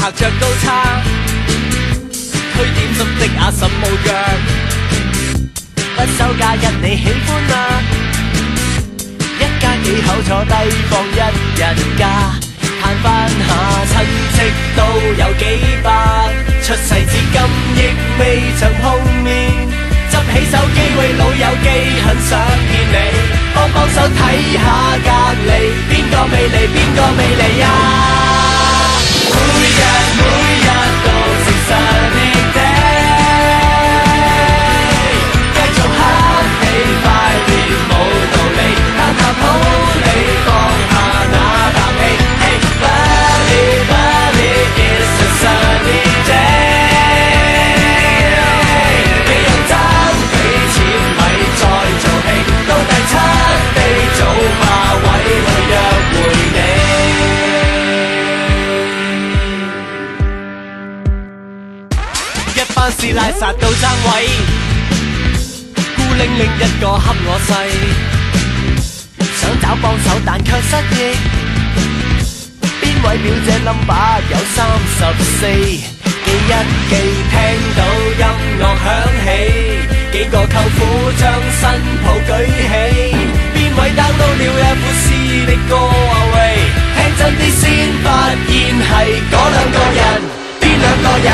拍着高叉，推點心的阿嬸冇腳，不收假日你喜歡嗎？一家幾口坐低放一日假，嘆翻下親戚都有幾百，出世至今亦未曾碰面，執起手機為老友記，很想見你，幫幫手睇下隔離，邊個未嚟邊個未嚟啊？每日都是 sunny day， 繼續黑起快啲冇道理，攤下好你放下那啖氣。Hey buddy it's a sunny day， 你又爭幾錢咪再做戲，到第七地早霸位去約會你。一班師奶殺到爭位，孤零零一個恰我細，想找幫手但卻失憶。邊位表姐 number 有34，記一記聽到音樂響起，幾個舅父將新抱舉起，邊位 download 了 F4 的歌啊喂，聽真啲先發現係嗰兩個人，邊兩個人？